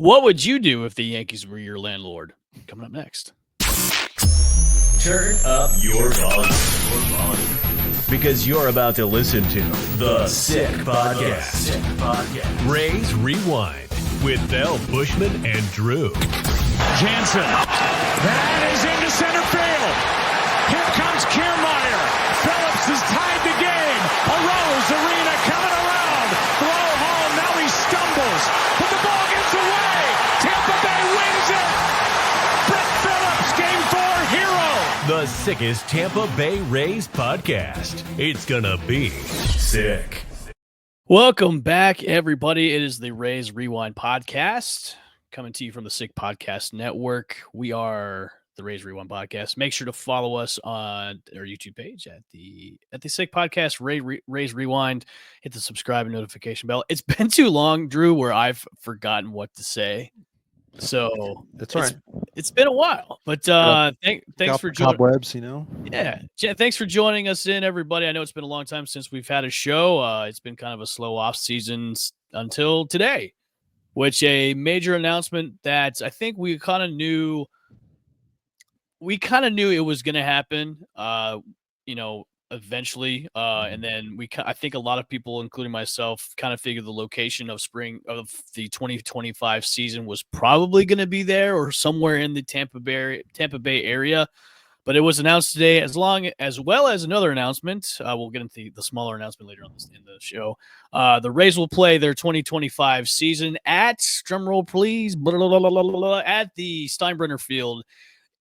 What would you do if the Yankees were your landlord? Coming up next. Turn up your volume. Because you're about to listen to The Sick Podcast. Rays Rewind with Bell, Bushman, and Drew. Jansen. That is into center field. Here comes Kiermaier. Phillips has tied the game. Arose Arena coming around. Throw home. Now he stumbles. But the ball gets away. Tampa Bay wins it. Brett Phillips, Game 4 hero. The sickest Tampa Bay Rays podcast. It's gonna be sick. Welcome back, everybody. It is the Rays Rewind podcast coming to you from the Sick Podcast Network. We are the Rays Rewind podcast. Make sure to follow us on our YouTube page at the Sick Podcast Rays Rewind. Hit the subscribe and notification bell. It's been too long, Drew, where I've forgotten what to say. So that's right. It's been a while, but thanks for joining. Cobwebs, you know. Yeah, thanks for joining us in, everybody. I know it's been a long time since we've had a show. It's been kind of a slow off season until today, which a major announcement that I think we kind of knew. We kind of knew it was going to happen. Eventually, and then I think a lot of people, including myself, kind of figured the location of spring of the 2025 season was probably going to be there or somewhere in the Tampa Bay area. But it was announced today, as well as another announcement. We'll get into the smaller announcement later on in the show. The Rays will play their 2025 season at, drumroll please, at the Steinbrenner Field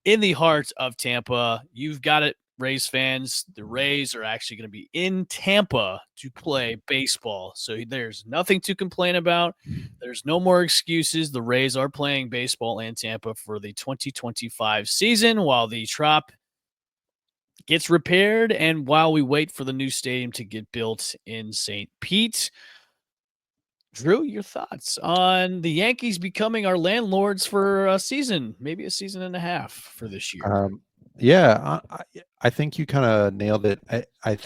in the heart of Tampa. You've got it, Rays fans. The Rays are actually going to be in Tampa to play baseball. So there's nothing to complain about. There's no more excuses. The Rays are playing baseball in Tampa for the 2025 season while the Trop gets repaired and while we wait for the new stadium to get built in St. Pete. Drew, your thoughts on the Yankees becoming our landlords for a season, maybe a season and a half for this year? I think you kind of nailed it. I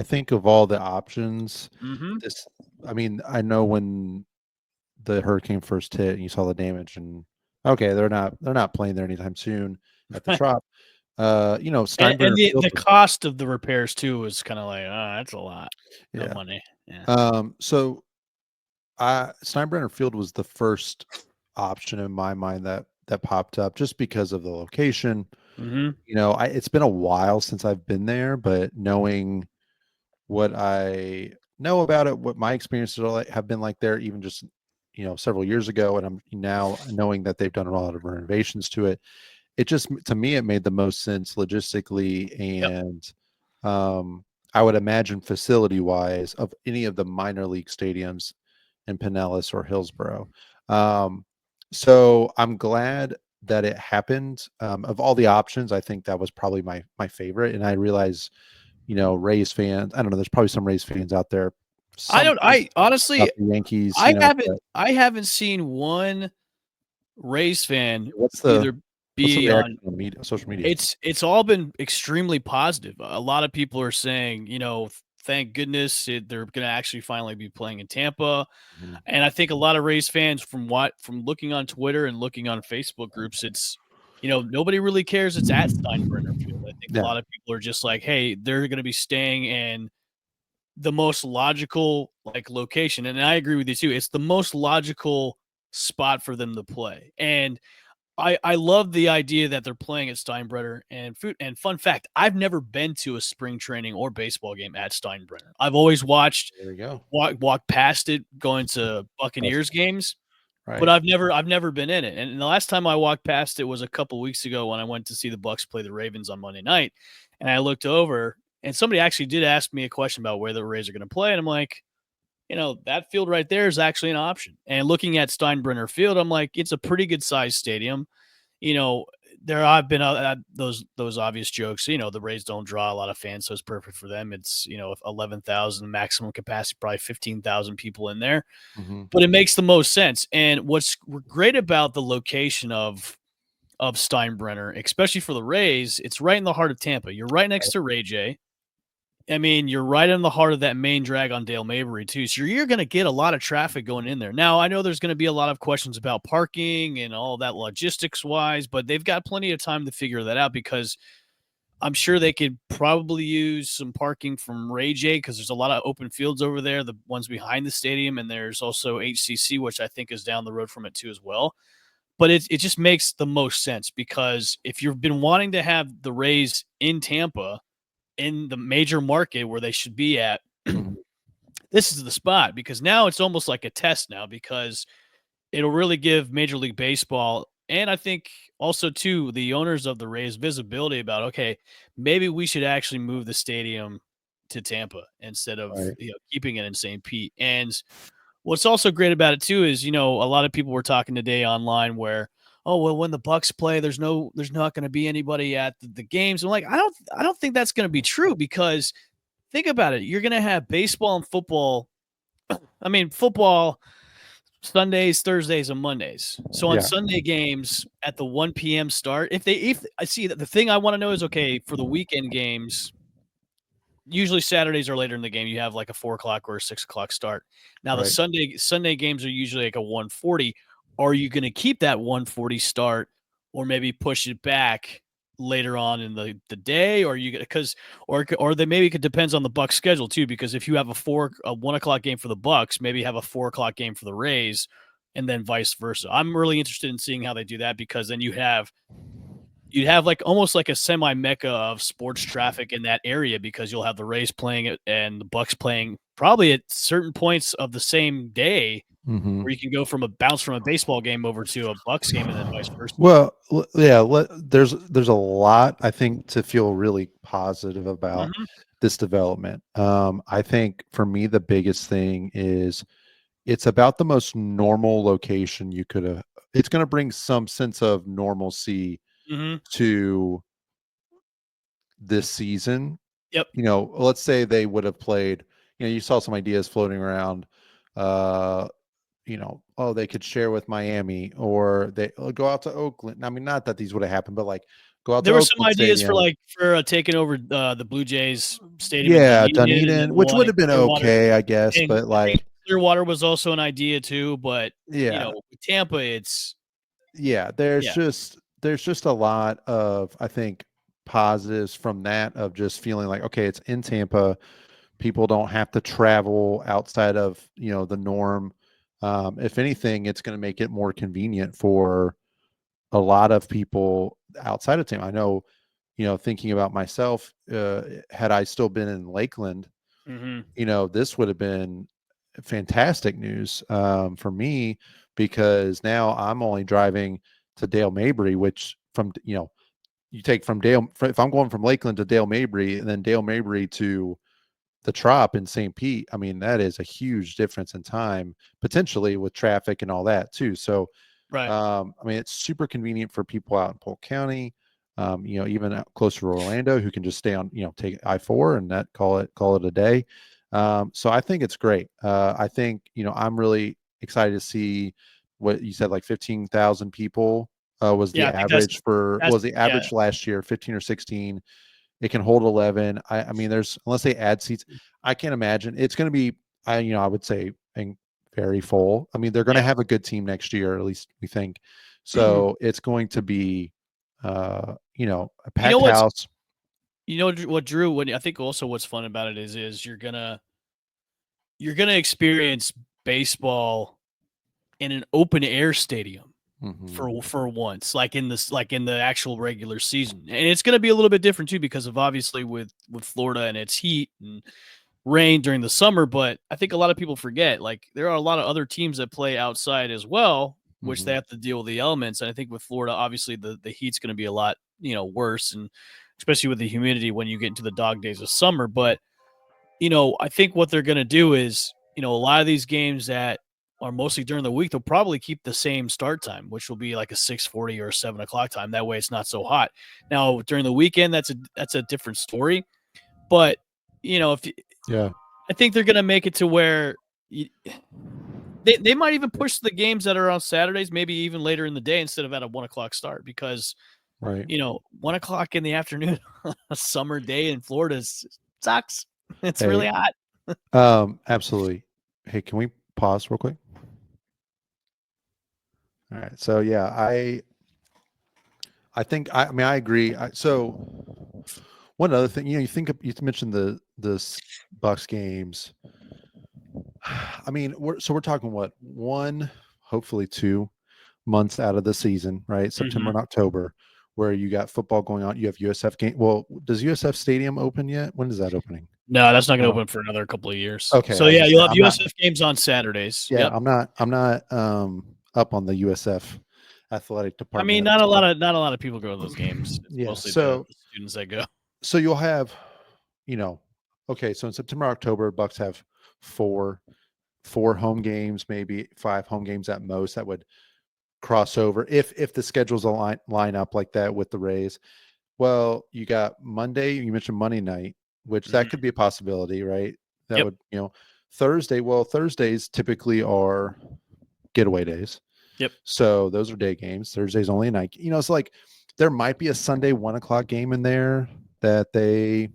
think of all the options. I know when the hurricane first hit and you saw the damage, and okay, they're not playing there anytime soon at the Trop. Steinbrenner and the cost of the repairs too was kind of like, that's a lot of money. Yeah. So Steinbrenner Field was the first option in my mind that popped up just because of the location. It's been a while since I've been there, but knowing what I know about it, what my experiences have been like there, even just, several years ago, and I'm now knowing that they've done a lot of renovations to it. It just, to me, it made the most sense logistically. And I would imagine facility wise of any of the minor league stadiums in Pinellas or Hillsborough. So I'm glad that it happened. Of all the options, I think that was probably my favorite. And I realize, Rays fans, I don't know, there's probably some Rays fans out there. I honestly, the Yankees. I haven't seen one Rays fan on social media. It's all been extremely positive. A lot of people are saying, thank goodness they're going to actually finally be playing in Tampa. And I think a lot of Rays fans, from looking on Twitter and looking on Facebook groups, it's, nobody really cares it's at Steinbrenner Field. I think a lot of people are just like, hey, they're going to be staying in the most logical location. And I agree with you too. It's the most logical spot for them to play. And I love the idea that they're playing at Steinbrenner. And fun fact, I've never been to a spring training or baseball game at Steinbrenner. I've always watched, walk past it, going to Buccaneers games, but I've never been in it. And the last time I walked past it was a couple weeks ago when I went to see the Bucs play the Ravens on Monday night. And I looked over, and somebody actually did ask me a question about where the Rays are going to play, and I'm like, that field right there is actually an option. And looking at Steinbrenner Field, I'm like, it's a pretty good sized stadium. There have been those obvious jokes. The Rays don't draw a lot of fans, so it's perfect for them. It's 11,000 maximum capacity, probably 15,000 people in there, but it makes the most sense. And what's great about the location of Steinbrenner, especially for the Rays, it's right in the heart of Tampa. You're right next to Ray J. I mean, you're right in the heart of that main drag on Dale Mabry, too. So you're going to get a lot of traffic going in there. Now, I know there's going to be a lot of questions about parking and all that logistics-wise, but they've got plenty of time to figure that out because I'm sure they could probably use some parking from Ray J because there's a lot of open fields over there, the ones behind the stadium, and there's also HCC, which I think is down the road from it, too, as well. But it just makes the most sense because if you've been wanting to have the Rays in Tampa – in the major market where they should be at, this is the spot because now it's almost like a test now because it'll really give Major League Baseball and I think also too the owners of the Rays visibility about okay, maybe we should actually move the stadium to Tampa instead of keeping it in St. Pete. And what's also great about it too is a lot of people were talking today online where oh well when the Bucks play there's not going to be anybody at the games. I'm like I don't think that's going to be true because think about it, you're going to have baseball and football. I mean football Sundays, Thursdays, and Mondays. So on Sunday games at the 1 p.m. start, if I see that the thing I want to know is okay for the weekend games. Usually Saturdays are later in the game. You have like a 4 o'clock or a 6 o'clock start. Now the Sunday games are usually like a 1:40. Are you going to keep that 1:40 start, or maybe push it back later on in the day? Or you because or they maybe it depends on the Bucks schedule too. Because if you have a 1 o'clock game for the Bucks, maybe have a 4 o'clock game for the Rays, and then vice versa. I'm really interested in seeing how they do that because then you'd have like almost like a semi mecca of sports traffic in that area because you'll have the Rays playing it and the Bucks playing probably at certain points of the same day where you can go from a bounce from a baseball game over to a Bucks game and then vice versa. Well, there's a lot I think to feel really positive about this development. I think for me the biggest thing is it's about the most normal location you could have. It's going to bring some sense of normalcy to this season. Yep. Let's say they would have played, you saw some ideas floating around, they could share with Miami or they go out to Oakland. I mean, not that these would have happened, but like go out there to were Oakland some ideas Stadium. for taking over the Blue Jays stadium. Yeah, in Dunedin, which would have been okay, I guess, but like Clearwater was also an idea too, but with Tampa, it's there's just a lot of I think positives from that of just feeling like okay, it's in Tampa. People don't have to travel outside of the norm. If anything, it's going to make it more convenient for a lot of people outside of Tampa. I know, thinking about myself, had I still been in Lakeland, this would have been fantastic news for me because now I'm only driving to Dale Mabry, which from you take from Dale. If I'm going from Lakeland to Dale Mabry and then Dale Mabry to the Trop in St. Pete, I mean that is a huge difference in time potentially with traffic and all that too. So, I mean it's super convenient for people out in Polk County. Even out closer to Orlando who can just stay on, take I-4 and that call it a day. So I think it's great. I think, I'm really excited to see what you said, like 15,000 people was the average last year, 15 or 16. It can hold 11. I mean, unless they add seats, I can't imagine it's going to be, I would say very full. I mean, they're going to have a good team next year, at least we think. So it's going to be, a packed house. You know what, Drew? I think also what's fun about it is you're gonna experience baseball in an open air stadium for once, like in the actual regular season, and it's gonna be a little bit different too because of obviously with Florida and its heat and rain during the summer. But I think a lot of people forget like there are a lot of other teams that play outside as well, which they have to deal with the elements. And I think with Florida, obviously the heat's going to be a lot worse, and especially with the humidity when you get into the dog days of summer. But I think what they're going to do is a lot of these games that are mostly during the week, they'll probably keep the same start time, which will be like a 6:40 or a 7 o'clock time. That way it's not so hot. Now during the weekend, that's a different story. But I think they're going to make it to where they might even push the games that are on Saturdays, maybe even later in the day instead of at a 1 o'clock start because, 1 o'clock in the afternoon, a summer day in Florida sucks. It's Hey, really hot. Absolutely. Hey, can we pause real quick? All right. So yeah, I think I agree. So one other thing, you mentioned the Bucks games. I mean, we're talking what, one, hopefully 2 months out of the season, right? September Mhm. and October, where you got football going on. You have USF game. Well, does USF Stadium open yet? When is that opening? No, that's not I gonna don't. open for another couple of years. Okay, So I was yeah, gonna say you'll have I'm not. USF games on Saturdays. Yeah, Yep. I'm not up on the USF athletic I department mean, at all. not a lot of people go to those games. It's Yeah. mostly the students that go. So you'll have, you know, okay. So in September, October, Bucks have four four home games, maybe 5 home games at most. That would cross over if the schedules line up like that with the Rays. Well, you got Monday. You mentioned Monday night, which that Mhm. could be a possibility, right? That Yep. would, Thursday. Well, Thursdays typically are getaway days. Yep. So those are day games. Thursday's only a night. It's like there might be a Sunday 1 o'clock game in there that there's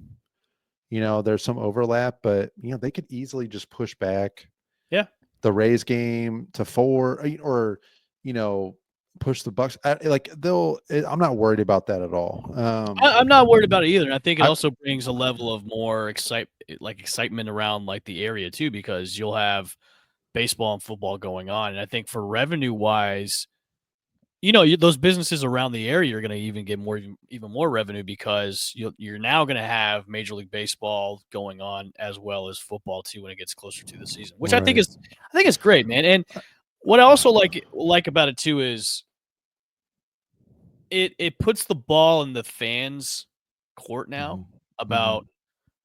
some overlap, but they could easily just push back Yeah. the Rays game to 4, or you know push the Bucks. I'm not worried about that at all. I'm not worried about it either. And I think it I also brings a level of more excitement around like the area too, because you'll have baseball and football going on. And I think for revenue wise, those businesses around the area are going to even get even more revenue because you're now going to have Major League Baseball going on as well as football too when it gets closer to the season, which right. I think is great, man. And what I also like about it too is it puts the ball in the fans' court now Mhm. about Mhm.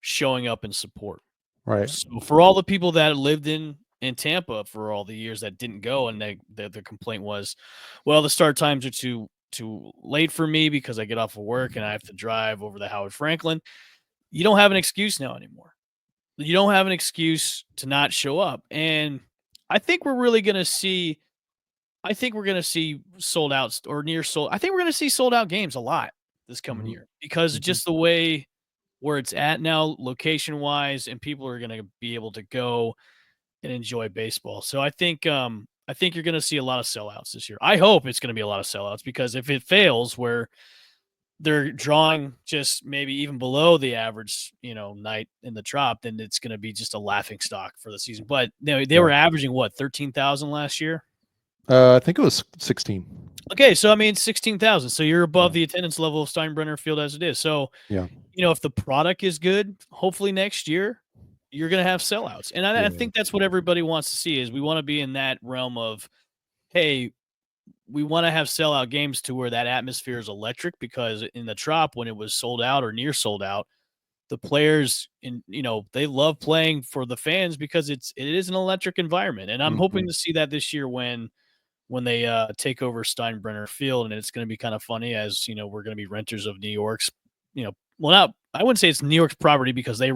showing up in support. Right. So for all the people that lived in Tampa for all the years that didn't go, and the complaint was, well, the start times are too late for me because I get off of work and I have to drive over the Howard Franklin. You don't have an excuse now anymore. You don't have an excuse to not show up, and I think we're really going to see. I think we're going to see sold out or near sold. I think we're going to see sold out games a lot this coming Mhm. year because of Mhm. just the way where it's at now, location wise, and people are going to be able to go and enjoy baseball. So I think you're going to see a lot of sellouts this year. I hope it's going to be a lot of sellouts because if it fails where they're drawing just maybe even below the average, night in the drop, then it's going to be just a laughing stock for the season. But they Yeah. were averaging what 13,000 last year. I think it was 16. Okay, so I mean 16,000. So you're above Yeah. the attendance level of Steinbrenner Field as it is. So Yeah. if the product is good, hopefully next year you're going to have sellouts. And I Yeah. think that's what everybody wants to see is we want to be in that realm of, hey, we want to have sellout games to where that atmosphere is electric because in the Trop, when it was sold out or near sold out, the players they love playing for the fans because it is an electric environment. And I'm hoping Mhm. to see that this year when they take over Steinbrenner Field, and it's going to be kind of funny as we're going to be renters of New York's, well, not I wouldn't say it's New York's property because they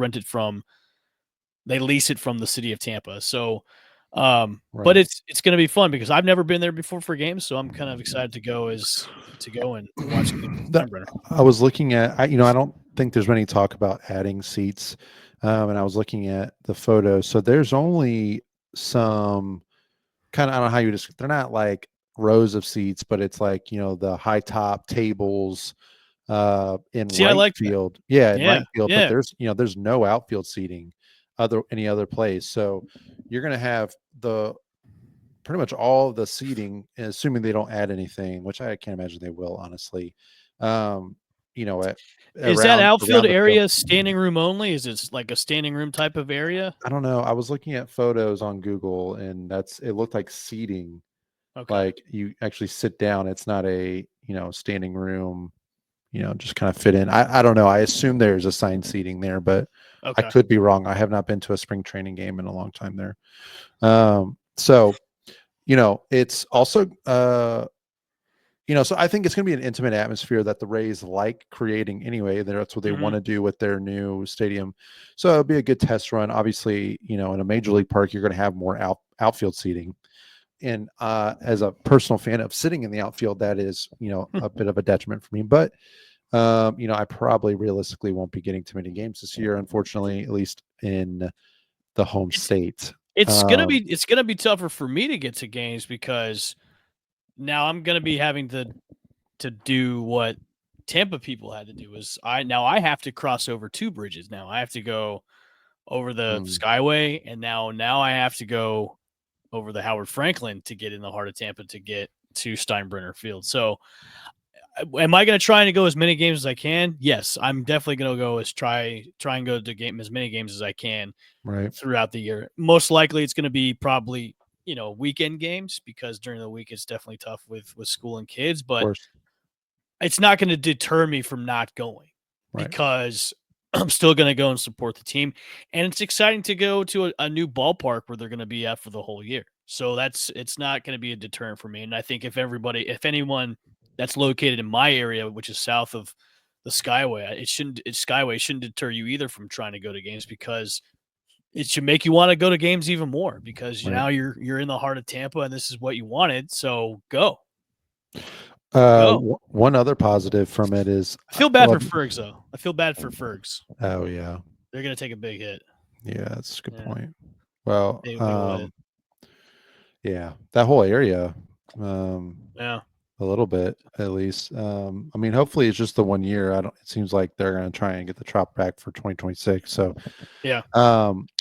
lease it from the city of Tampa. So, but Right. it's going to be fun because I've never been there before for games, so I'm kind of excited to go and watch games That at Steinbrenner. I was looking at, I don't think there's any talk about adding seats. And I was looking at the photos. So there's only some kind of, I don't know how you just, they're not like rows of seats, but it's like, the high top tables in See, I right like that. field. Yeah, in Yeah, right field, but yeah. there's no outfield seating any other place. So you're going to have the pretty much all of the seating, assuming they don't add anything, which I can't imagine they will, honestly. Um, at Is that around outfield the field. area standing room only? Is it like a standing room type of area? I don't know. I was looking at photos on Google, and it looked like seating, Okay, like you actually sit down. It's not a standing room. Just kind of fit in. I don't know. I assume there's assigned seating there, but I okay. could be wrong. I have not been to a spring training game in a long time there. So it's also so I think it's going to be an intimate atmosphere that the Rays like creating anyway. That's what they want Mhm. to do with their new stadium. So it'll be a good test run. Obviously, in a major league park, you're going to have more outfield seating. And as a personal fan of sitting in the outfield, that is, a bit of a detriment for me. But I probably realistically won't be getting too many games this year, unfortunately, at least in the home state. It's gonna be tougher for me to get to games because now I'm gonna be having to do what Tampa people had to do. I have to cross over 2 bridges now. I have to go over the Skyway, and now I have to go over the Howard Franklin to get in the heart of Tampa to get to Steinbrenner Field. So, am I going to try and go as many games as I can? Yes, I'm definitely going to go try and go to as many games as I can throughout the year. Most likely, it's going to be probably weekend games because during the week it's definitely tough with school and kids. But it's not going to deter me from not going because I'm still going to go and support the team. And it's exciting to go to a new ballpark where they're going to be at for the whole year. So it's not going to be a deterrent for me. And I think if anyone that's located in my area, which is south of the Skyway, Skyway shouldn't deter you either from trying to go to games because it should make you want to go to games even more because now you're in the heart of Tampa and this is what you wanted. So go. One other positive from it is I feel bad for Fergs though. I feel bad for Fergs. Oh yeah, they're gonna take a big hit. Yeah, that's a good point. Well, yeah, that whole area, a little bit at least. I mean, hopefully it's just the 1 year. It seems like they're gonna try and get the Trop back for 2026. So yeah.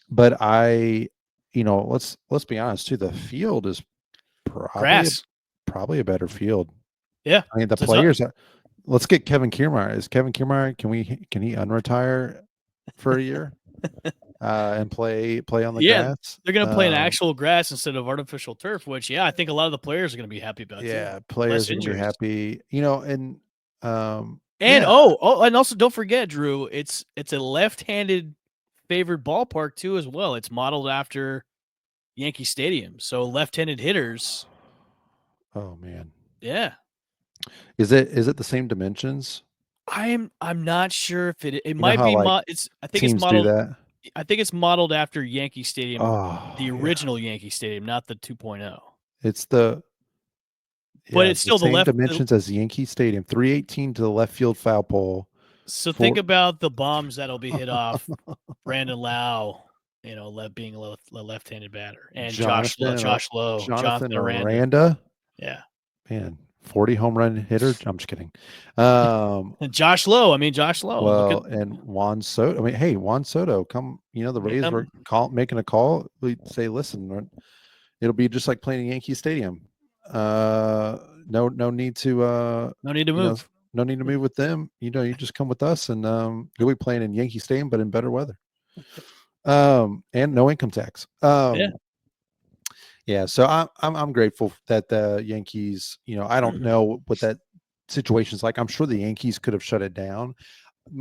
But let's be honest too. The field is probably a better field. Yeah, I mean the players. Let's get Kevin Kiermaier. Is Kevin Kiermaier? Can he unretire for a year and play on the grass? They're going to play in actual grass instead of artificial turf. Which I think a lot of the players are going to be happy about. Yeah, players are going to be happy. And and also don't forget, Drew. It's a left-handed favored ballpark too as well. It's modeled after Yankee Stadium, so left-handed hitters. Oh man. Yeah. Is it the same dimensions? I'm not sure if it might be. I think it's modeled. I think it's modeled after Yankee Stadium, the original Yankee Stadium, not the 2.0. It's but it's still the left dimensions as Yankee Stadium. 318 to the left field foul pole. So think about the bombs that'll be hit off Brandon Lau, being a left-handed batter, and Josh Lowe, Jonathan Aranda. Yeah, man. 40 home run hitter. I'm just kidding. And Josh Lowe. Well, and Juan Soto. I mean, hey, Juan Soto, come. The Rays were making a call. We say, listen, it'll be just like playing in Yankee Stadium. No need to move. No need to move with them. You just come with us, and you'll be playing in Yankee Stadium, but in better weather. And no income tax. Yeah, so I'm grateful that the Yankees, I don't know what that situation's like. I'm sure the Yankees could have shut it down.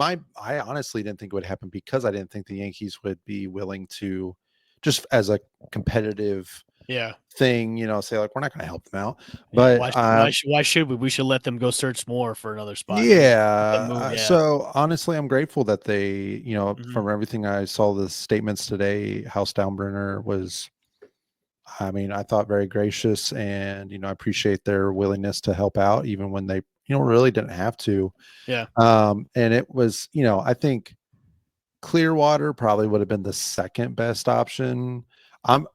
I honestly didn't think it would happen because I didn't think the Yankees would be willing to, just as a competitive thing, say like, we're not going to help them out. But why should we? We should let them go search more for another spot. Yeah. So honestly, I'm grateful that they, from everything I saw, the statements today, how Steinbrenner was. I mean, I thought very gracious, and I appreciate their willingness to help out, even when they, really didn't have to. Yeah. And it was, I think Clearwater probably would have been the second best option. I'm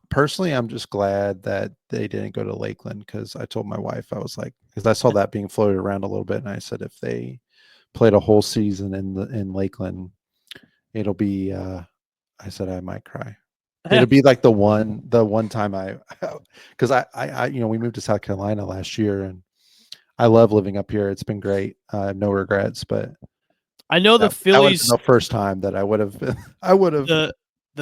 just glad that they didn't go to Lakeland, because I told my wife, I was like, because I saw that being floated around a little bit, and I said if they played a whole season in Lakeland, it'll be. I said I might cry. It'll be like the one time because I we moved to South Carolina last year, and I love living up here. It's been great. I have no regrets, but I know the Phillies. That was the first time that I would have. The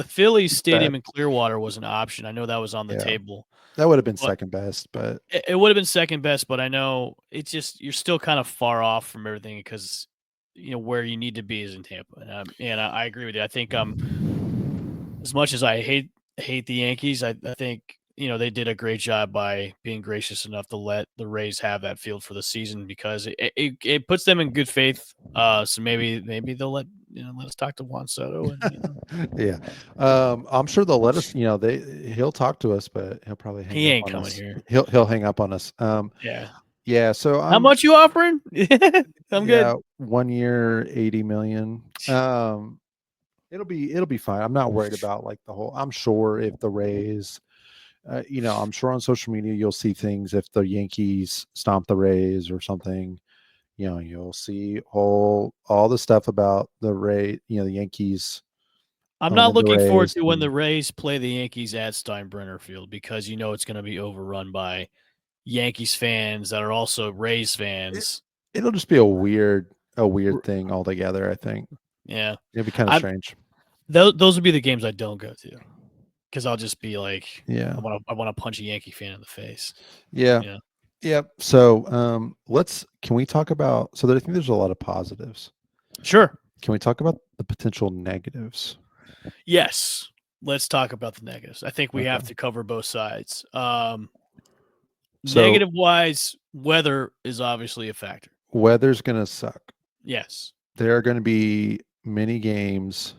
Phillies stadium in Clearwater was an option. I know that was on the table. That would have been second best, but it would have been second best. But I know it's just you're still kind of far off from everything because where you need to be is in Tampa, and I agree with you. I think as much as I hate the Yankees, I think they did a great job by being gracious enough to let the Rays have that field for the season, because it puts them in good faith. So maybe they'll let us talk to Juan Soto. And, yeah, I'm sure they'll let us. He'll talk to us, but he'll probably he ain't coming here. He'll hang up on us. Yeah. Yeah. So How much you offering? I'm good. 1 year, 80 million. It'll be fine. I'm not worried about like the whole. I'm sure if the Rays, I'm sure on social media you'll see things if the Yankees stomp the Rays or something. You'll see all the stuff about the the Yankees I'm not owning the looking forward Rays. to when the Rays play the Yankees at Steinbrenner Field because it's going to be overrun by Yankees fans that are also Rays fans. It'll just be a weird thing altogether. I think Yeah, it'll be kind of strange. Those would be the games I don't go to because I'll just be like, Yeah, I want to punch a Yankee fan in the face. yeah, Yeah, yep. So can we talk about? So I think there's a lot of positives. sure. Can we talk about the potential negatives? Yes, let's talk about the negatives. I think we Okay. have to cover both sides. So Negative wise, weather is obviously a factor. weather's gonna suck. Yes. There are going to be many games.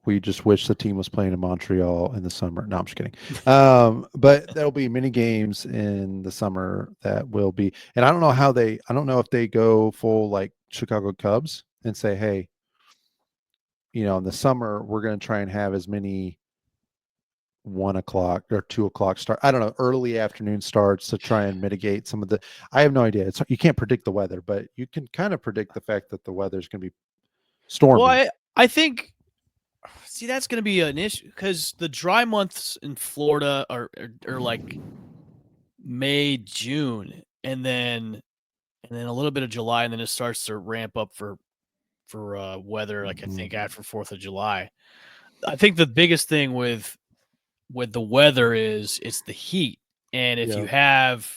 We just wish the team was playing in Montreal in the summer. No, I'm just kidding. But there'll be many games in the summer that will be, and I don't know if they go full like Chicago Cubs and say, hey, in the summer, we're going to try and have as many 1 o'clock or 2 o'clock start. I don't know, early afternoon starts to try and mitigate some of the, I have no idea. You can't predict the weather, but you can kind of predict the fact that the weather is going to be stormy. Well, I think see that's going to be an issue because the dry months in Florida are like May, June, and then a little bit of July, and then it starts to ramp up for weather. Like I think after 4th of July, I think the biggest thing with the weather is it's the heat, and if you have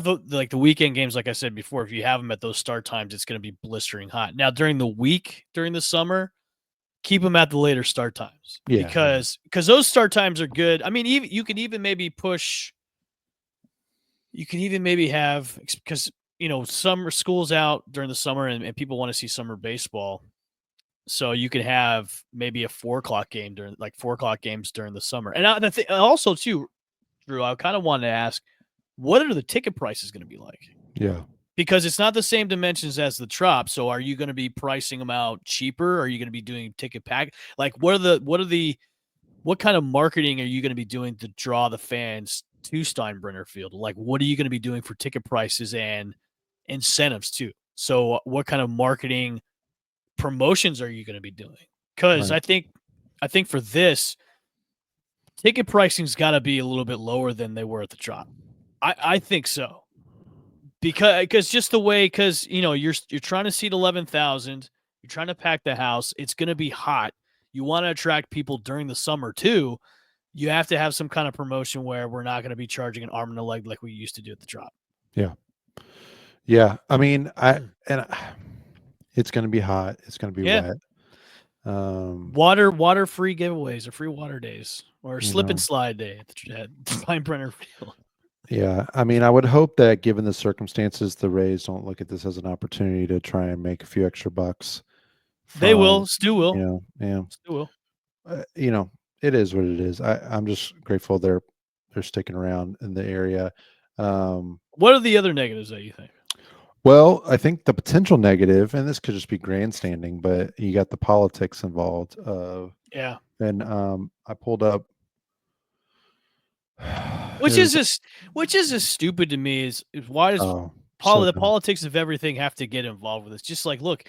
the weekend games, like I said before, if you have them at those start times, it's going to be blistering hot. Now during the week, during the summer, keep them at the later start times because those start times are good. I mean, even you can even maybe push. You can even maybe have because summer school's out during the summer and people want to see summer baseball. So you could have maybe a 4 o'clock game during 4 o'clock games during the summer. And also too, Drew, I kind of wanted to ask, what are the ticket prices going to be like? Yeah. Because it's not the same dimensions as the Trop. So are you going to be pricing them out cheaper? Are you going to be doing ticket pack? Like what kind of marketing are you going to be doing to draw the fans to Steinbrenner Field? Like what are you going to be doing for ticket prices and incentives too? So what kind of marketing promotions are you going to be doing? Because Right. I think for this, ticket pricing's got to be a little bit lower than they were at the Trop. I think so. Because just the way, you're trying to seat 11,000, you're trying to pack the house. It's going to be hot. You want to attract people during the summer too. You have to have some kind of promotion where we're not going to be charging an arm and a leg like we used to do at the Trop. Yeah. Yeah. I mean, it's going to be hot. It's going to be wet. Water free giveaways or free water days or slip and slide day at Steinbrenner Field. Yeah. I mean, I would hope that given the circumstances, the Rays don't look at this as an opportunity to try and make a few extra bucks. They will. Stu will. Yeah. Stu will. It is what it is. I'm just grateful they're sticking around in the area. What are the other negatives that you think? Well, I think the potential negative, and this could just be grandstanding, but you got the politics involved. Yeah. And I pulled up, which is just stupid to me. Is why does the politics of everything have to get involved with this? Just like, look,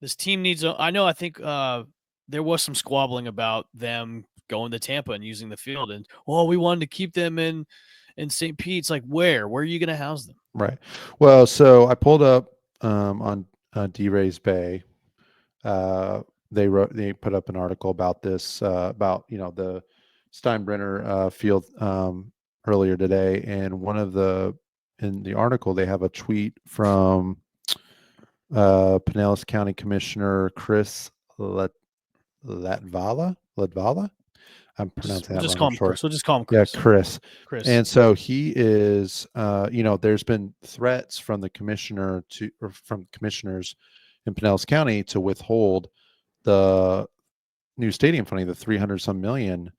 this team needs. I think there was some squabbling about them going to Tampa and using the field, and we wanted to keep them in St. Pete's. Like, where are you going to house them? Right. Well, so I pulled up on D-Rays Bay. They put up an article about this about the Steinbrenner Field earlier today, and in the article they have a tweet from Pinellas County Commissioner Chris Latvala. I'm pronouncing that wrong. We'll just call him Chris. Yeah, Chris. And so he is, there's been threats from the commissioners in Pinellas County to withhold the new stadium funding, the 300 some million,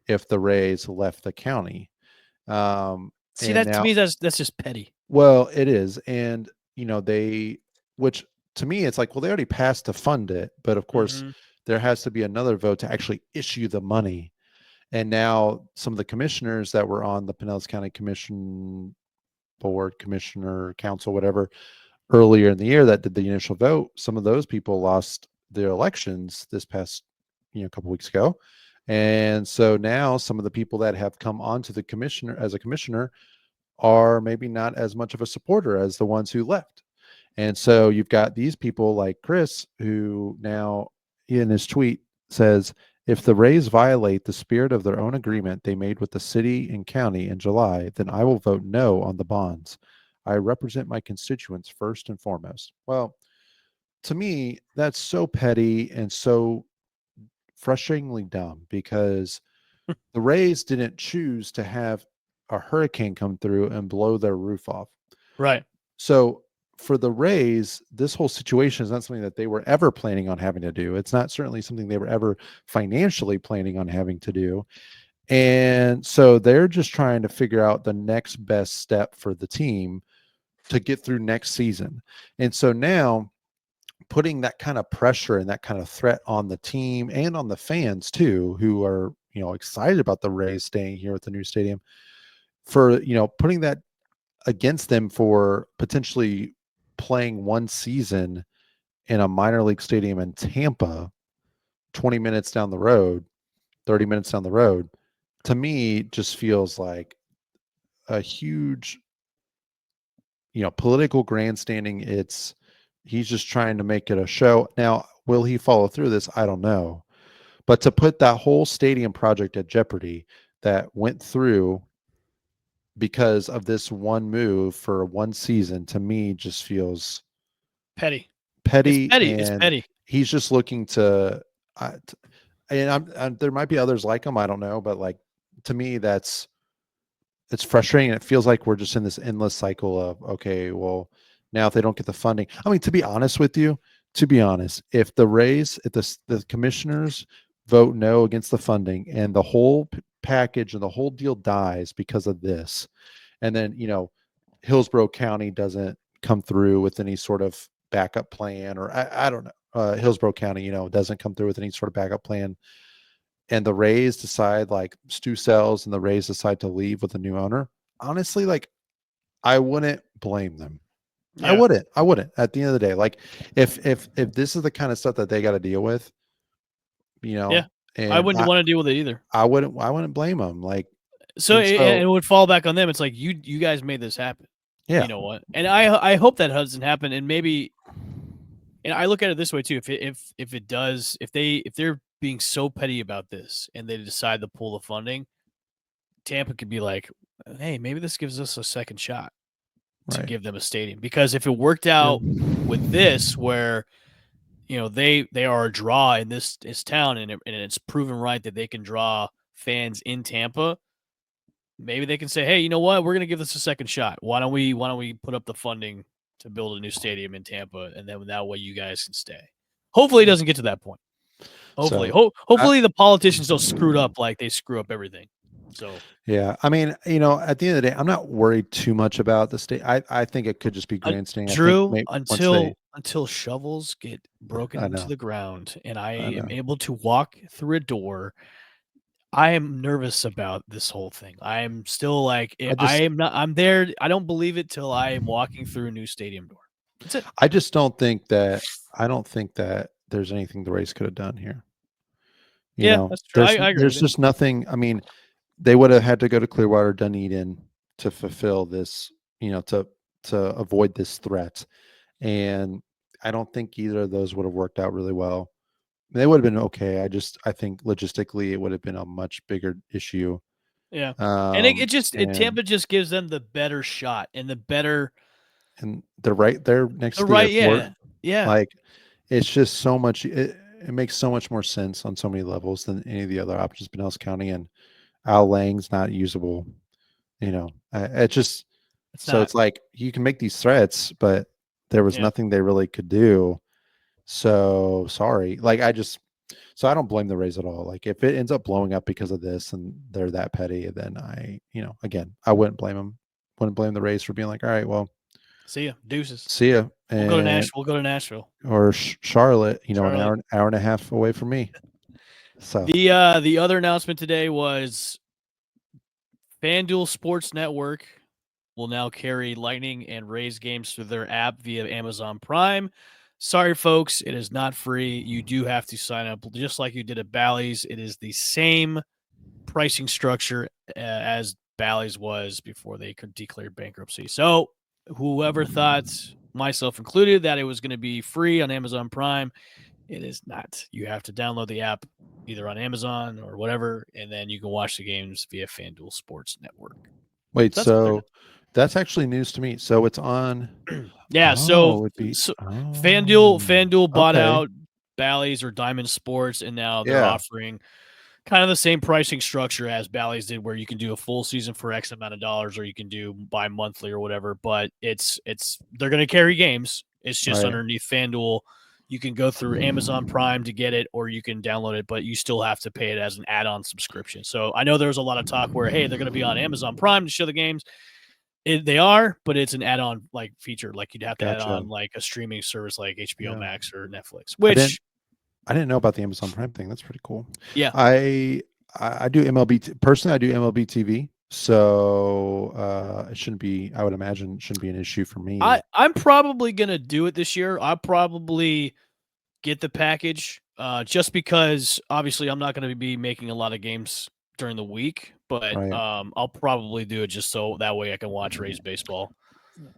if the Rays left the county. See, And that to now, me, that's just petty. well, it is. And, which to me, it's like, well, they already passed to fund it. But of course, Mm-hmm. there has to be another vote to actually issue the money. And now some of the commissioners that were on the Pinellas County Commission Board, Commissioner Council, whatever, earlier in the year that did the initial vote, some of those people lost their elections this past, a couple weeks ago. And so now some of the people that have come onto the commissioner as a commissioner are maybe not as much of a supporter as the ones who left. And so you've got these people like Chris, who now in his tweet says, if the Rays violate the spirit of their own agreement they made with the city and county in July, then I will vote no on the bonds. I represent my constituents first and foremost. Well, to me, that's so petty and so frustratingly dumb because the Rays didn't choose to have a hurricane come through and blow their roof off. Right. So for the Rays, this whole situation is not something that they were ever planning on having to do. It's not certainly something they were ever financially planning on having to do. And so they're just trying to figure out the next best step for the team to get through next season. And so now putting that kind of pressure and that kind of threat on the team and on the fans too, who are, excited about the Rays staying here with the new stadium, for, putting that against them for potentially playing one season in a minor league stadium in Tampa, 20 minutes down the road, 30 minutes down the road, to me just feels like a huge, political grandstanding. He's just trying to make it a show. Now, will he follow through this? I don't know. But to put that whole stadium project at jeopardy that went through because of this one move for one season, to me just feels Petty. It's petty. petty. It's And petty. he's just looking to, and there might be others like him. I don't know. But like, to me, it's frustrating. It feels like we're just in this endless cycle of, okay, well, now if they don't get the funding, I mean, to be honest, if the Rays, if the commissioners vote no against the funding and the whole package and the whole deal dies because of this, and then, Hillsborough County doesn't come through with any sort of backup plan, or I don't know, Hillsborough County, doesn't come through with any sort of backup plan, and the Rays decide, like Stu sells and the Rays decide to leave with a new owner, honestly, like, I wouldn't blame them. Yeah. I wouldn't at the end of the day. Like, if this is the kind of stuff that they got to deal with, Yeah. and I wouldn't want to deal with it either. I wouldn't blame them. Like, So and it would fall back on them. It's like you guys made this happen. yeah, You know what? And I hope that doesn't happen. And maybe, and I look at it this way too. If it does, if they're being so petty about this and they decide to pull the funding, Tampa could be like, hey, maybe this gives us a second shot to right. give them a stadium. Because if it worked out with this, where they are a draw in this town, and it's proven right that they can draw fans in Tampa, maybe they can say, hey, you know what? We're going to give this a second shot. Why don't we put up the funding to build a new stadium in Tampa, and then that way you guys can stay. Hopefully it doesn't get to that point. Hopefully, hopefully the politicians don't screw it up like they screw up everything. So yeah, I mean, at the end of the day, I'm not worried too much about the state. I think it could just be grandstanding. Drew, until shovels get broken into know. the ground and I am know. able to walk through a door, I am nervous about this whole thing. I am still like, I'm there. I don't believe it till I am walking through a new stadium door. That's it. I don't think that there's anything the Rays could have done here. That's true. I agree. There's just nothing. I mean, they would have had to go to Clearwater, Dunedin to fulfill this, to avoid this threat. And I don't think either of those would have worked out really well. They would have been okay. I think logistically it would have been a much bigger issue. Yeah. And Tampa just gives them the better shot and the better. And they're right there next to the airport. Yeah. Like, it's just so much. It makes so much more sense on so many levels than any of the other options. Pinellas County and Al Lang's not usable. It's like you can make these threats, but there was nothing they really could do. So sorry. Like, so I don't blame the Rays at all. Like, if it ends up blowing up because of this and they're that petty, then again, I wouldn't blame them. wouldn't blame the Rays for being like, all right, well, See ya, deuces. see ya. We'll go to And We'll go to Nashville or Charlotte, an Charlotte. hour and a half away from me. So The other announcement today was FanDuel Sports Network will now carry Lightning and Rays games through their app via Amazon Prime. Sorry, folks, it is not free. You do have to sign up, just like you did at Bally's. It is the same pricing structure as Bally's was before they declared bankruptcy. So, whoever thought, myself included, that it was going to be free on Amazon Prime, it is not. You have to download the app either on Amazon or whatever, and then you can watch the games via FanDuel Sports Network. wait, So that's actually news to me. So it's on. Yeah, Oh, it would be. FanDuel bought Okay. out Bally's or Diamond Sports, and now they're Yeah. offering kind of the same pricing structure as Bally's did, where you can do a full season for X amount of dollars, or you can do bi-monthly or whatever. But it's they're going to carry games. It's just Right. underneath FanDuel. You can go through Amazon Prime to get it, or you can download it, but you still have to pay it as an add-on subscription. So I know there was a lot of talk where, hey, they're going to be on Amazon Prime to show the games. They are, but it's an add-on like feature. Like you'd have to add Gotcha. on like a streaming service like HBO Yeah. Max or Netflix. I didn't know about the Amazon Prime thing. That's pretty cool. Yeah. I do MLB personally. I do MLB TV, so it shouldn't be. I would imagine it shouldn't be an issue for me. I'm probably gonna do it this year. I'll probably get the package, just because obviously I'm not gonna be making a lot of games during the week, but Right. I'll probably do it just so that way I can watch Rays baseball.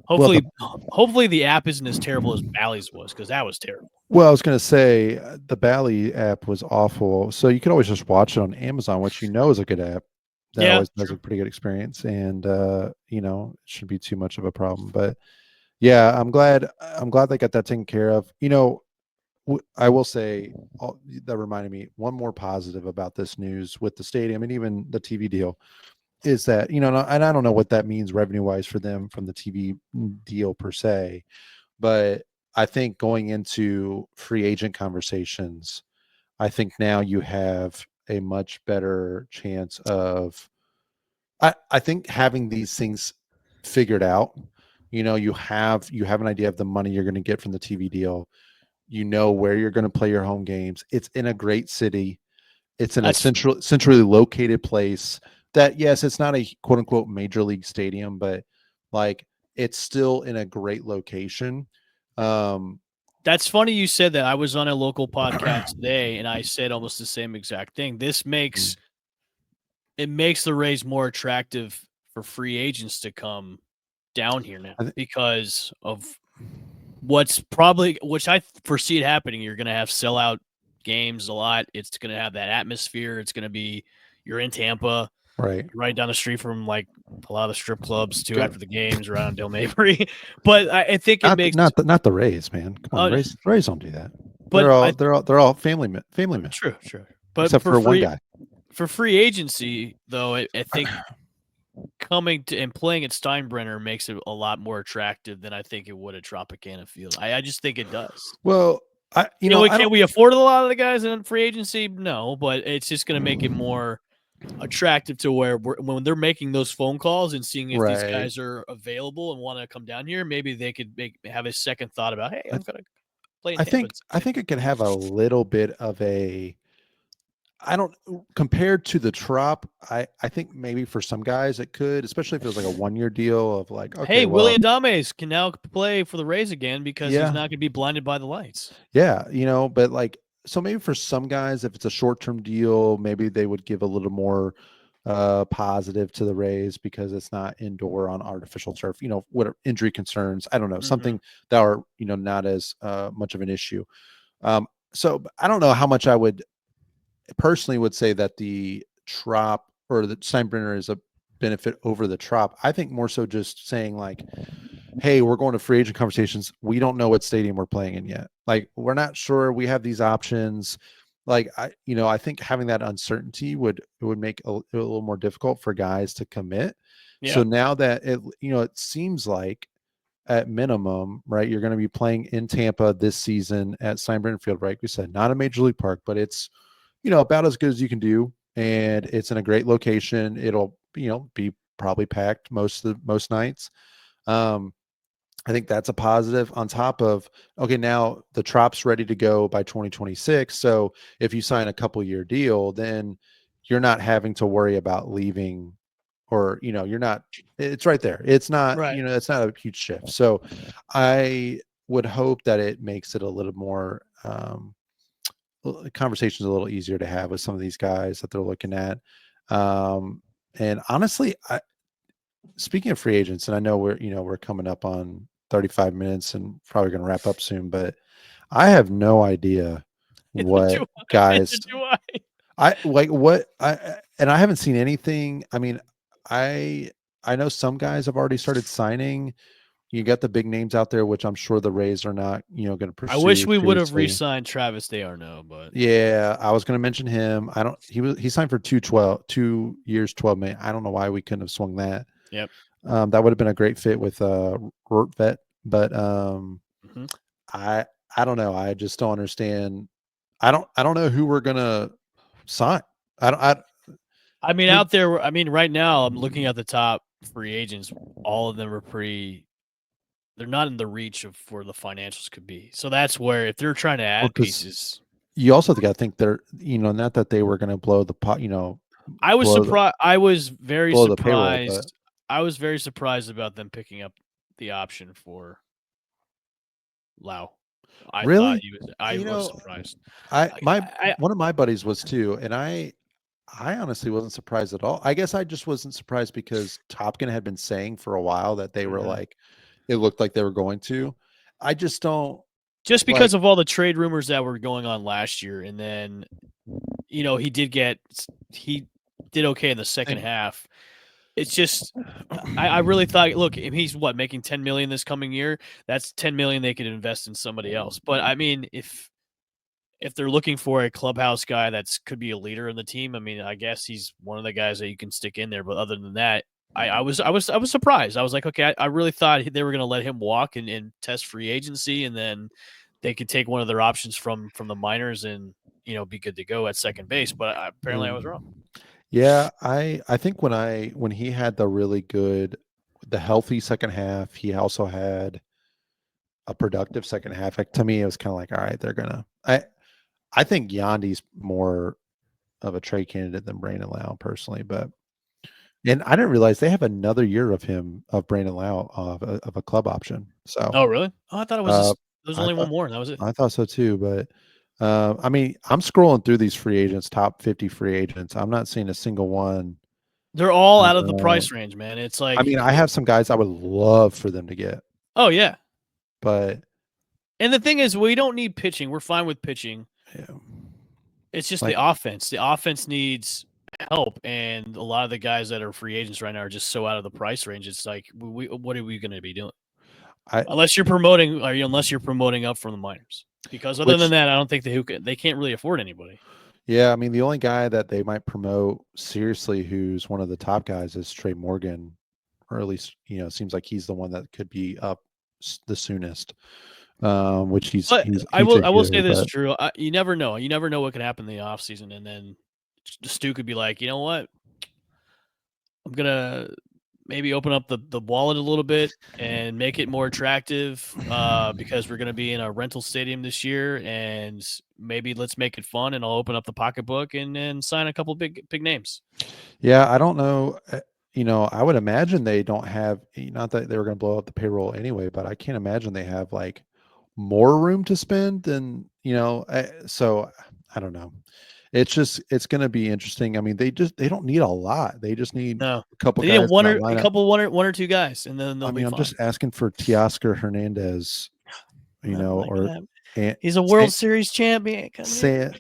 Hopefully the app isn't as terrible as Bally's was, because that was terrible. Well, I was going to say the Bally app was awful. So you could always just watch it on Amazon, which is a good app. That always has a pretty good experience, and it shouldn't be too much of a problem. But yeah, I'm glad they got that taken care of. I will say that reminded me one more positive about this news with the stadium and even the TV deal is that, and I don't know what that means revenue wise for them from the TV deal per se, but I think going into free agent conversations, I think now you have a much better chance of, I think having these things figured out, you have an idea of the money you're going to get from the TV deal. Where you're going to play your home games. It's in a great city. It's in a centrally located place that, yes, it's not a quote unquote major league stadium, but like it's still in a great location. That's funny you said that. I was on a local podcast today and I said almost the same exact thing. This makes the Rays more attractive for free agents to come down here now because of which I foresee it happening. You're going to have sellout games a lot. It's going to have that atmosphere. It's going to be, you're in Tampa, right down the street from like a lot of the strip clubs too after the games around Del Mabry. But I think it makes not the Rays, man. Come on, Rays don't do that. But they're all family men. True. But except for one guy. For free agency, though, I think coming to and playing at Steinbrenner makes it a lot more attractive than I think it would at Tropicana Field. I just think it does. Well, can we afford a lot of the guys in free agency? No, but it's just going to make it more attractive to where when they're making those phone calls and seeing if these guys are available and want to come down here, maybe they could have a second thought about, hey, I'm going to play in Tampa. I think it could have a little bit of a, compared to the Trop, I think maybe for some guys it could, especially if it was like a 1-year deal of like, okay, hey, Willie Adames can now play for the Rays again because he's not going to be blinded by the lights. Yeah, but like, so maybe for some guys, if it's a short-term deal, maybe they would give a little more positive to the Rays because it's not indoor on artificial turf, what injury concerns, I don't know, something that are, not as much of an issue. So I don't know how much I would personally would say that the Trop or the Steinbrenner is a benefit over the Trop. I think more so just saying like, hey, we're going to free agent conversations. We don't know what stadium we're playing in yet. Like, we're not sure. We have these options. Like, I think having that uncertainty would make it a little more difficult for guys to commit. Yeah. So now that it seems like at minimum, right, you're going to be playing in Tampa this season at Steinbrenner Field, right? We said not a major league park, but it's, about as good as you can do. And it's in a great location. It'll, be probably packed most nights. I think that's a positive on top of, okay, now the Trop's ready to go by 2026. So if you sign a couple year deal, then you're not having to worry about leaving, or, you're not, it's right there. It's not, Right. it's not a huge shift. So I would hope that it makes it a little more, conversations a little easier to have with some of these guys that they're looking at. And honestly, speaking of free agents, and I know we're coming up on 35 minutes and probably going to wrap up soon, but I have no idea what guys Do I? I like what and I haven't seen anything. I mean, I know some guys have already started signing. You got the big names out there, which I'm sure the Rays are not, going to pursue. I wish we would have seriously. re-signed Travis d'Arnaud, but Yeah, I was going to mention him. He signed for 2 years, 12 million. I don't know why we couldn't have swung that. yep. That would have been a great fit with Rortvet, but Mhm. I don't know. I just don't understand. I don't know who we're gonna sign. I mean, out there, I mean, right now, I'm looking at the top free agents. All of them are they're not in the reach of where the financials could be. So that's where, if they're trying to add 'cause pieces, you also got to think they're, not that they were gonna blow the pot, I was blow the surprised. I was very blow the payroll, but surprised. I was very surprised about them picking up the option for Lau. I thought really, he was. I was surprised. one of my buddies was too, and I honestly wasn't surprised at all. I guess I just wasn't surprised because Topkin had been saying for a while that they were Mhm. like, it looked like they were going to. I just don't Just like. because of all the trade rumors that were going on last year, and then he did okay in the second half. It's just I really thought, look, if he's making 10 million this coming year, that's 10 million they could invest in somebody else. But I mean, if they're looking for a clubhouse guy that's could be a leader in the team, I mean, I guess he's one of the guys that you can stick in there. But other than that, I was surprised. I was like, okay, I really thought they were going to let him walk and test free agency, and then they could take one of their options from the minors and be good to go at second base. But apparently, I was wrong. Yeah, I think when he had the healthy second half, he also had a productive second half. Like, to me, it was kind of like, all right, they're gonna. I think Yandy's more of a trade candidate than Brandon Lau personally, but and I didn't realize they have another year of Brandon Lau of a club option. So, Oh, really? Oh, I thought it was uh, just there was I only one thought more, and that was it. I thought so too, but. I mean, I'm scrolling through these free agents, top 50 free agents. I'm not seeing a single one. They're all out of the Uh, price range, man. It's I like, mean, I have some guys I would love for them to get, oh yeah. but And the thing is, we don't need pitching. We're fine with pitching. yeah, It's just like the offense. The offense needs help, and a lot of the guys that are free agents right now are just so out of the price range. It's like, what are we going to be doing? I Unless you're promoting, unless you're promoting up from the minors. Because other than which that, I don't think they can't really afford anybody. yeah, I mean, the only guy that they might promote seriously who's one of the top guys is Trey Morgan, or at least, seems like he's the one that could be up the soonest. Which he's But he's a I future will say hitter, this, but Drew. You never know. You never know what can happen in the offseason, and then Stu could be like, you know what? I'm gonna maybe open up the wallet a little bit and make it more attractive because we're going to be in a rental stadium this year, and maybe let's make it fun, and I'll open up the pocketbook and sign a couple big names. yeah, I don't know. I would imagine they don't have, not that they were going to blow up the payroll anyway, but I can't imagine they have like more room to spend than, so I don't know. It's going to be interesting. I mean, they don't need a lot. They just need No, a couple they need guys in that lineup. one or two guys, and then they'll I be mean, I'm fine. just asking for Teoscar Hernandez, Not or gonna and he's a World Series champion. Santander,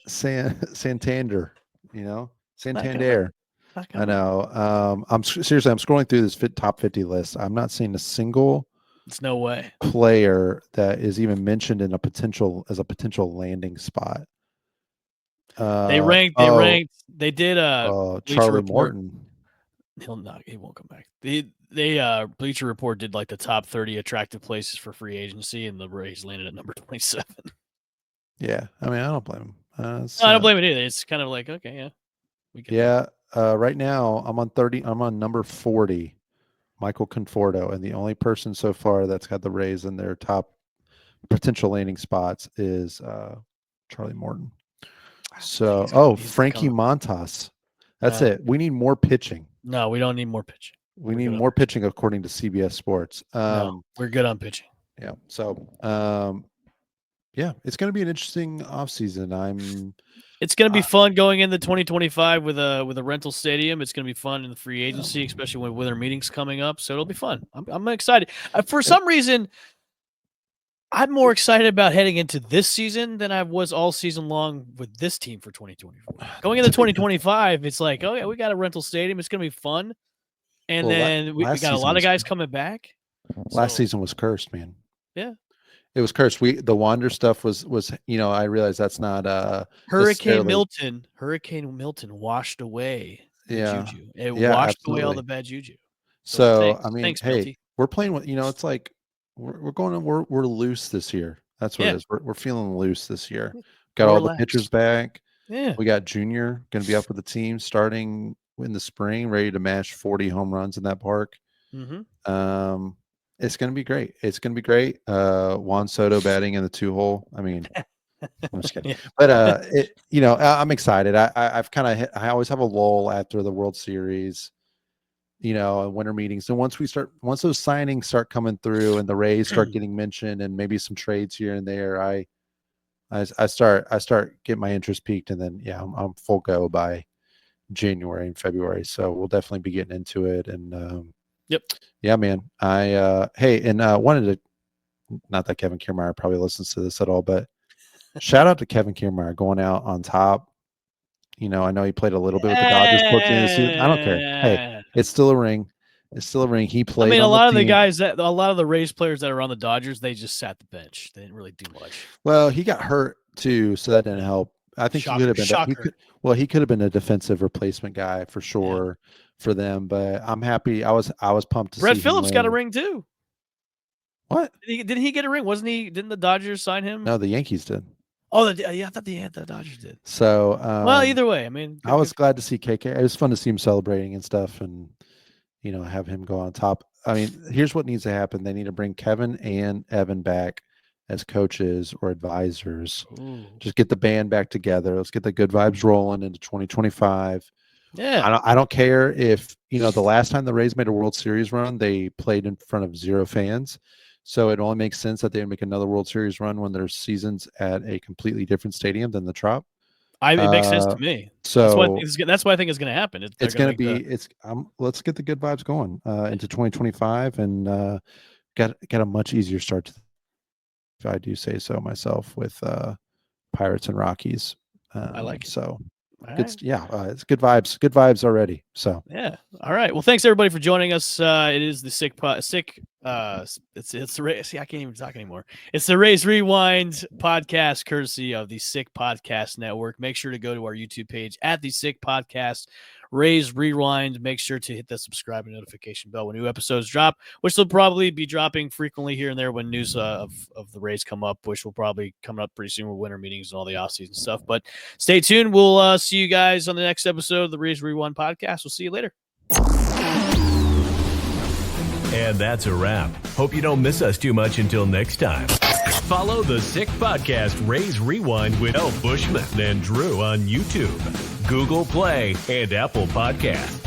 Not Santander. I coming. know. Seriously, I'm scrolling through this top 50 list. I'm not seeing a single It's no way. player that is even mentioned in a potential landing spot. They ranked. They did Bleacher Charlie Report. Morton. He won't come back. They Bleacher Report did like the top 30 attractive places for free agency, and the Rays landed at number 27. Yeah, I mean, I don't blame him. No, I don't blame it either. It's kind of like, okay, yeah, we can. Yeah, right now I'm on 30. I'm on number 40, Michael Conforto, and the only person so far that's got the Rays in their top potential landing spots is Charlie Morton. So, Frankie Montas. That's it. We need more pitching. No, we don't need more pitching. We need more pitching according to CBS Sports. No, we're good on pitching. Yeah. So, yeah, it's going to be an interesting offseason. It's going to be fun going into 2025 with a rental stadium. It's going to be fun in the free agency, especially when winter meetings coming up. So it'll be fun. I'm excited. For some reason, I'm more excited about heading into this season than I was all season long with this team for 2024. Going into 2025, it's like, oh yeah, we got a rental stadium. It's going to be fun. And then we got a lot of guys coming back. Last season was cursed, man. Yeah. It was cursed. The Wander stuff was I realize that's not Hurricane Milton washed away juju. It washed away all the bad juju. So thanks, hey, Milty. We're playing with it's like we're loose this year. That's what it is. We're feeling loose this year. Got all the pitchers back. Yeah. We got Junior going to be up with the team starting in the spring, ready to mash 40 home runs in that park. Mm-hmm. It's going to be great. It's going to be great. Juan Soto batting in the 2-hole. I mean, I'm just kidding. But I'm excited. I always have a lull after the World Series, and winter meetings. And once those signings start coming through and the Rays start getting mentioned and maybe some trades here and there, I start getting my interest peaked, and then I'm full go by January and February. So we'll definitely be getting into it. And yep. Yeah, man. Wanted to, not that Kevin Kiermaier probably listens to this at all, but shout out to Kevin Kiermaier going out on top. I know he played a little bit with the Dodgers towards the end of the season. I don't care. Hey, it's still a ring. It's still a ring. He played. A lot of the Rays players that are on the Dodgers, they just sat the bench. They didn't really do much. Well, he got hurt too, so that didn't help. I think he could have been. He could have been a defensive replacement guy for sure for them. But I'm happy. I was pumped to see Brett Phillips got a ring too. What? Did he get a ring? Wasn't he? Didn't the Dodgers sign him? No, the Yankees did. Oh, I thought the Dodgers did. So, either way, I was glad to see KK. It was fun to see him celebrating and stuff, and have him go on top. I mean, here's what needs to happen: they need to bring Kevin and Evan back as coaches or advisors. Ooh. Just get the band back together. Let's get the good vibes rolling into 2025. Yeah, I don't care if the last time the Rays made a World Series run, they played in front of 0 fans. So it only makes sense that they would make another World Series run when their season's at a completely different stadium than the Trop. It makes sense to me. So that's what I think is going to happen. Let's get the good vibes going into 2025, and got a much easier start, if I do say so myself, with Pirates and Rockies. I like it. So. Right. It's good vibes already. So yeah. All right. Well, thanks everybody for joining us. It is the Sick. It's the Rays. See, I can't even talk anymore. It's the Rays Rewind podcast, courtesy of the Sick Podcast Network. Make sure to go to our YouTube page at the Sick Podcast. Rays Rewind. Make sure to hit that subscribe and notification bell when new episodes drop, which will probably be dropping frequently here and there when news of the Rays come up, which will probably come up pretty soon with winter meetings and all the offseason stuff. But stay tuned. We'll see you guys on the next episode of the Rays Rewind podcast. We'll see you later. And that's a wrap. Hope you don't miss us too much until next time. Follow the Sick Podcast Rays Rewind with Bushman and Drew on YouTube, Google Play, and Apple Podcasts.